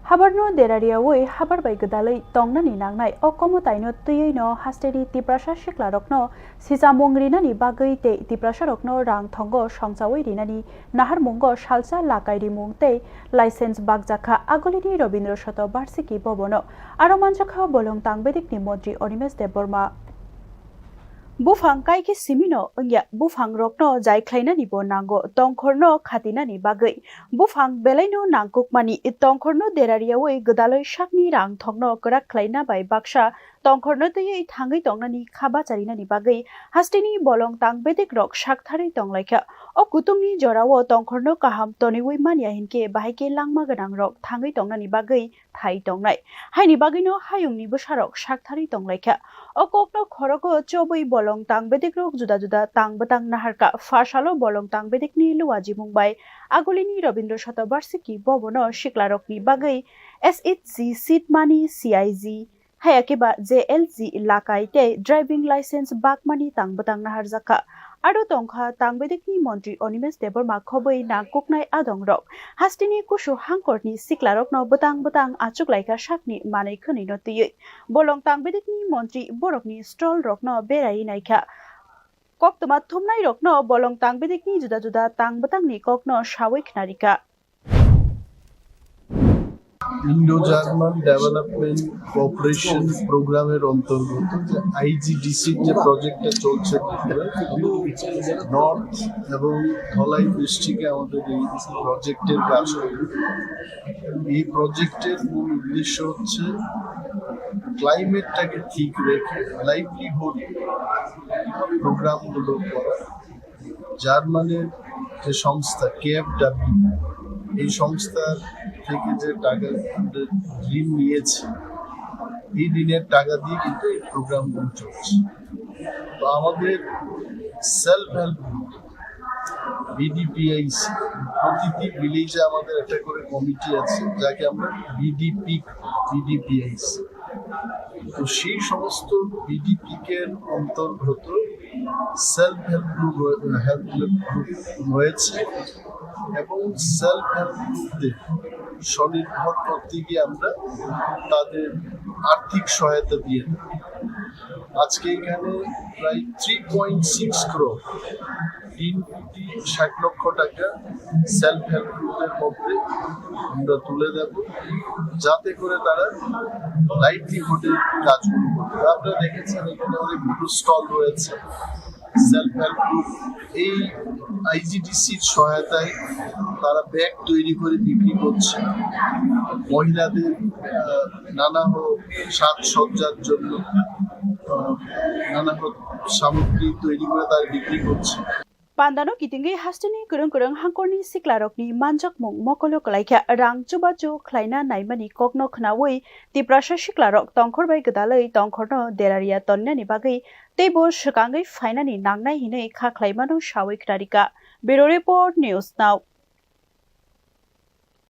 Habarno derariawoi habar bai gedalai tongnani nangnai okomo taino tuyeino hasteri tiprasa shiklarokno sisamongrinani bagai te tiprasarokno rang thongo songchawai rinani naharmungo salsa lakai rimungte license bagjaka agolini Robindro Shoto Barsiki bobono aro manjakha bolong tangbedik ni mantri Onimes Deborma Bufang kaiki simino ongya bufang rokno jaiklainani bo nango tongkhorno khatinani bagai bufang belaino nangkukmani tongkhorno derariawoi gedaloi sakni rang thongno korak khlaina bai baksa tongkhorno tei thangai tongnani khaba charinani bagai hastini bolong tangbedik rok sakthari tonglaikha o kutumni jorao tongkhorno kaham toniwoi mania hinke bahaike langma ganang rok thangai tongnani bagai thai tongnai haini bagino hayungni bosarok sakthari tonglaikha o kokno khorogo chobui bolong tangbedik rok juda juda tangbatang naharka fasalo bolong tangbedik ni luwaji mungbai agolini Robindro Shoto Barsiki bobono shiklarokni bagai SHG Seatmani CIG hayakeba JLG lakaite driving license bakmani tangbatang naharjaka aro tongkha tangbedik ni mantri Onimes Deborma khoboi nangkuknai adong rok hastini kusu hangkorni siklarokno butang achuklaika sakni manai khani no tiyei bolong tangbedik ni mantri borokni stall rokno berai naikha koktoma thumnai rokno bolong tangbedik ni juda juda tangbatangni kokno sawai khnarika Indo-German development cooperation প্রোগ্রামের অন্তর্গত যে আইজিডিসির যে প্রজেক্টটা চলছে north এবং ধলাই ডিস্ট্রিক্টে আমাদের এই প্রজেক্টের কাজ এই প্রজেক্টের মূল উদ্দেশ্য হচ্ছে ক্লাইমেটটাকে ঠিক রেখে লাইভলিহুড প্রোগ্রামগুলো করা জার্মানের যে সংস্থা কেএফডব্লিউ এই সংস্থার থেকে যে টাকা ঋণ নিয়েছে এই ঋণের টাকা দিয়ে কিন্তু এই প্রোগ্রামগুলো চলছে তো আমাদের সেলফ হেল্প গ্রুপ বিডিপিআইসি প্রতিটি ভিলেজে আমাদের একটা করে কমিটি আছে যাকে আমরা বিডিপিআইসি তো সেই সমস্ত বিডিপিকের অন্তর্গত সেলফ হেল্প গ্রুপ রয়েছে এবং সেলফ হেল্প গ্রুপদের স্বনির্ভর করতে গিয়ে আমরা তাদের আর্থিক সহায়তা দিয়ে থাকি আজকে এখানে প্রায় 3.6 crore 3.60 লক্ষ টাকা সেলফ হেল্প গ্রুপের মধ্যে আমরা তুলে দেব যাতে করে তারা লাইভলিহুডের কাজগুলো করবে আপনারা দেখেছেন এখানে অনেকগুলো স্টল রয়েছে সেলফ হেল্প গ্রুপ এই আইজিডিসির সহায়তায় তারা ব্যাগ তৈরি করে বিক্রি করছে মহিলাদের নানা সাজসজ্জার জন্য নানা সামগ্রী তৈরি করে তারা বিক্রি করছে Pandano kitingi hastini kurung hangkorni siklarokni manjak mung mokolo kalaikha rang chubachu khlaina naimani kokno khnawoi tiprasa siklarok tongkhorbai gedalai tongkhorno deraria tonnani bagai teibo shkangai fainani nangnai hinai kha khlaimano sawai khrarika Bureau Report News Now